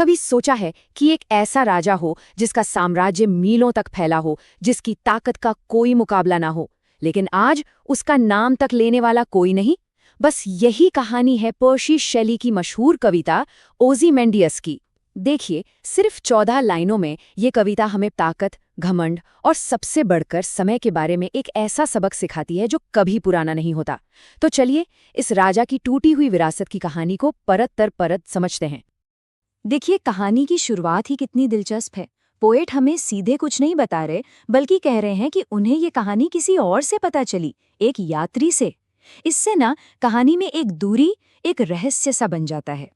कभी सोचा है कि एक ऐसा राजा हो जिसका साम्राज्य मीलों तक फैला हो, जिसकी ताकत का कोई मुकाबला ना हो, लेकिन आज उसका नाम तक लेने वाला कोई नहीं? बस यही कहानी है पर्शी शैली की मशहूर कविता ओज़िमेंडियस की। देखिए, सिर्फ 14 लाइनों में ये कविता हमें ताकत, घमंड और सबसे बढ़कर समय के बारे में एक ऐसा सबक सिखाती है जो कभी पुराना नहीं होता। तो चलिए, इस राजा की टूटी हुई विरासत की कहानी को परत दर परत समझते हैं। देखिए, कहानी की शुरुआत ही कितनी दिलचस्प है। पोएट हमें सीधे कुछ नहीं बता रहे, बल्कि कह रहे हैं कि उन्हें ये कहानी किसी और से पता चली, एक यात्री से। इससे ना कहानी में एक दूरी, एक रहस्य सा बन जाता है।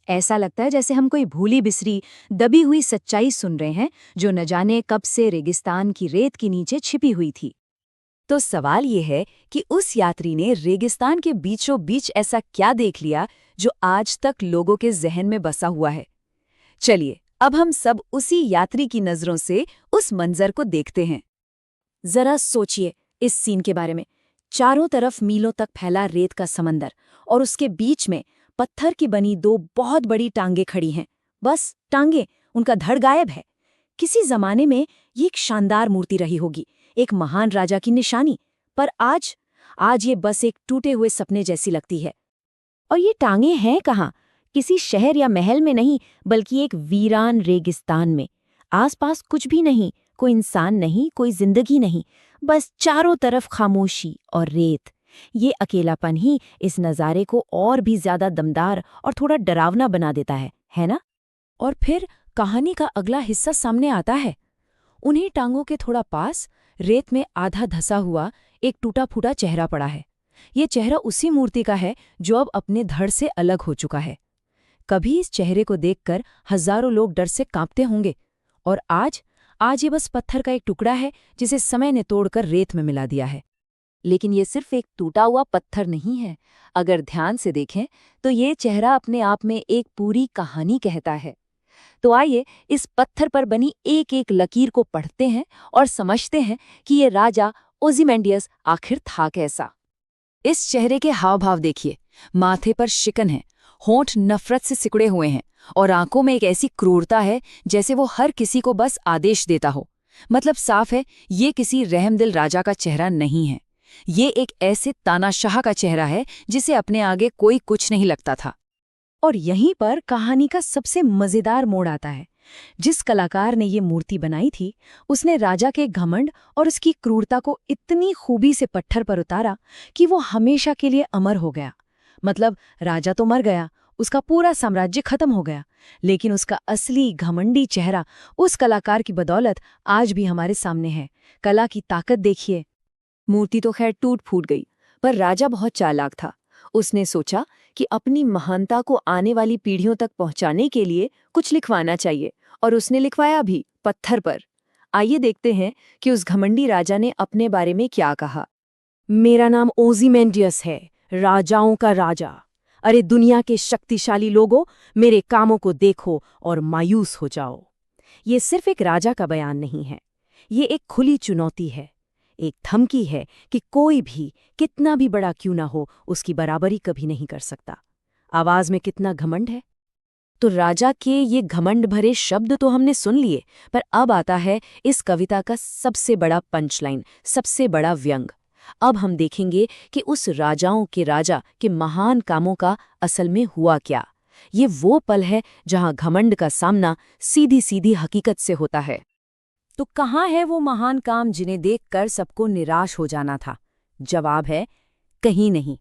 ऐसा लगता है जैसे हम कोई भूली बिसरी, दबी हुई सच्चाई सुन रहे हैं, जो न जाने कब से रेगिस्तान की रेत के नीचे छिपी हुई थी। तो सवाल ये है कि उस यात्री ने रेगिस्तान के बीचों बीच ऐसा क्या देख लिया जो आज तक लोगों के जहन में बसा हुआ है। चलिए, अब हम सब उसी यात्री की नजरों से उस मंजर को देखते हैं। जरा सोचिए इस सीन के बारे में। चारों तरफ मीलों तक फैला रेत का समंदर, और उसके बीच में पत्थर की बनी दो बहुत बड़ी टांगे खड़ी हैं। बस टांगे, उनका धड़ गायब है। किसी जमाने में ये एक शानदार मूर्ति रही होगी, एक महान राजा की निशानी। पर आज आज ये बस एक टूटे हुए सपने जैसी लगती है। और ये टांगे हैं कहाँ? किसी शहर या महल में नहीं, बल्कि एक वीरान रेगिस्तान में। आसपास कुछ भी नहीं, कोई इंसान नहीं, कोई जिंदगी नहीं, बस चारों तरफ खामोशी और रेत। ये अकेलापन ही इस नज़ारे को और भी ज्यादा दमदार और थोड़ा डरावना बना देता है ना? और फिर कहानी का अगला हिस्सा सामने आता है। उन्हीं टांगों के थोड़ा पास रेत में आधा धसा हुआ एक टूटा फूटा चेहरा पड़ा है। ये चेहरा उसी मूर्ति का है जो अब अपने धड़ से अलग हो चुका है। कभी इस चेहरे को देखकर हजारों लोग डर से कांपते होंगे, और आज ये बस पत्थर का एक टुकड़ा है जिसे समय ने तोड़कर रेत में मिला दिया है। लेकिन ये सिर्फ एक टूटा हुआ पत्थर नहीं है। अगर ध्यान से देखें तो ये चेहरा अपने आप में एक पूरी कहानी कहता है। तो आइए इस पत्थर पर बनी एक एक लकीर को पढ़ते हैं और समझते हैं कि ये राजा ओज़िमेंडियस आखिर था कैसा। इस चेहरे के हाव भाव देखिए। माथे पर शिकन है, होंठ नफरत से सिकुड़े हुए हैं, और आंखों में एक ऐसी क्रूरता है जैसे वो हर किसी को बस आदेश देता हो। मतलब साफ है, ये किसी रहमदिल राजा का चेहरा नहीं है। ये एक ऐसे तानाशाह का चेहरा है जिसे अपने आगे कोई कुछ नहीं लगता था। और यहीं पर कहानी का सबसे मजेदार मोड़ आता है। जिस कलाकार ने ये मूर्ति बनाई थी, उसने राजा के घमंड और उसकी क्रूरता को इतनी खूबी से पत्थर पर उतारा कि वो हमेशा के लिए अमर हो गया। मतलब राजा तो मर गया, उसका पूरा साम्राज्य खत्म हो गया, लेकिन उसका असली घमंडी चेहरा उस कलाकार की बदौलत आज भी हमारे सामने है। कला की ताकत देखिए। मूर्ति तो खैर टूट फूट गई, पर राजा बहुत चालाक था। उसने सोचा कि अपनी महानता को आने वाली पीढ़ियों तक पहुंचाने के लिए कुछ लिखवाना चाहिए, और उसने लिखवाया भी पत्थर पर। आइए देखते हैं कि उस घमंडी राजा ने अपने बारे में क्या कहा। मेरा नाम ओज़िमेंडियस है, राजाओं का राजा। अरे दुनिया के शक्तिशाली लोगों, मेरे कामों को देखो और मायूस हो जाओ। ये सिर्फ एक राजा का बयान नहीं है, ये एक खुली चुनौती है, एक धमकी है कि कोई भी, कितना भी बड़ा क्यों ना हो, उसकी बराबरी कभी नहीं कर सकता। आवाज में कितना घमंड है। तो राजा के ये घमंड भरे शब्द तो हमने सुन लिए, पर अब आता है इस कविता का सबसे बड़ा पंचलाइन, सबसे बड़ा व्यंग। अब हम देखेंगे कि उस राजाओं के राजा के महान कामों का असल में हुआ क्या। ये वो पल है जहां घमंड का सामना सीधी सीधी हकीकत से होता है। तो कहाँ है वो महान काम जिन्हें देखकर सबको निराश हो जाना था? जवाब है, कहीं नहीं।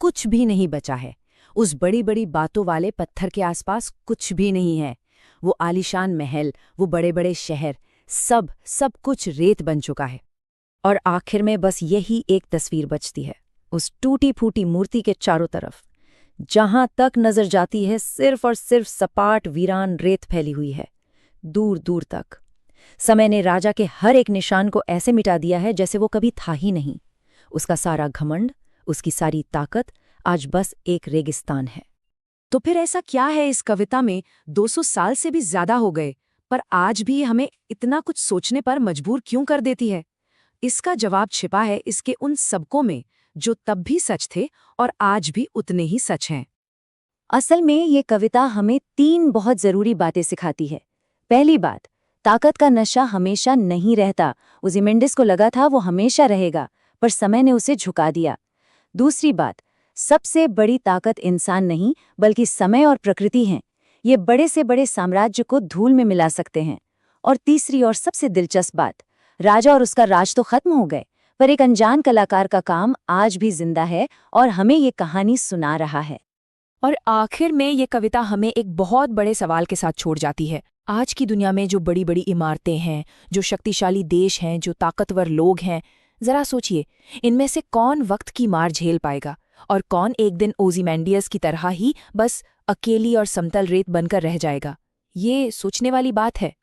कुछ भी नहीं बचा है। उस बड़ी बड़ी बातों वाले पत्थर के आसपास कुछ भी नहीं है। वो आलीशान महल, वो बड़े बड़े शहर, सब कुछ रेत बन चुका है। और आखिर में बस यही एक तस्वीर बचती है, उस टूटी फूटी मूर्ति के चारों तरफ। जहां तक नजर जाती है सिर्फ और सिर्फ सपाट वीरान रेत फैली हुई है, दूर दूर तक। समय ने राजा के हर एक निशान को ऐसे मिटा दिया है जैसे वो कभी था ही नहीं। उसका सारा घमंड, उसकी सारी ताकत आज बस एक रेगिस्तान है। तो फिर ऐसा क्या है इस कविता में, 200 साल से भी ज्यादा हो गए, पर आज भी हमें इतना कुछ सोचने पर मजबूर क्यों कर देती है? इसका जवाब छिपा है इसके उन सबकों में जो तब भी सच थे और आज भी उतने ही सच हैं। असल में ये कविता हमें 3 बहुत जरूरी बातें सिखाती है। पहली बात, ताकत का नशा हमेशा नहीं रहता। ओzymandias को लगा था वो हमेशा रहेगा, पर समय ने उसे झुका दिया। दूसरी बात, सबसे बड़ी ताकत इंसान नहीं बल्कि समय और प्रकृति हैं। ये बड़े से बड़े साम्राज्य को धूल में मिला सकते हैं। और तीसरी और सबसे दिलचस्प बात, राजा और उसका राज तो खत्म हो गए, पर एक अनजान कलाकार का काम आज भी जिंदा है और हमें ये कहानी सुना रहा है। और आखिर में ये कविता हमें एक बहुत बड़े सवाल के साथ छोड़ जाती है। आज की दुनिया में जो बड़ी बड़ी इमारतें हैं, जो शक्तिशाली देश हैं, जो ताकतवर लोग हैं, जरा सोचिए, इनमें से कौन वक्त की मार झेल पाएगा और कौन एक दिन ओzymandias की तरह ही बस अकेली और समतल रेत बनकर रह जाएगा। ये सोचने वाली बात है।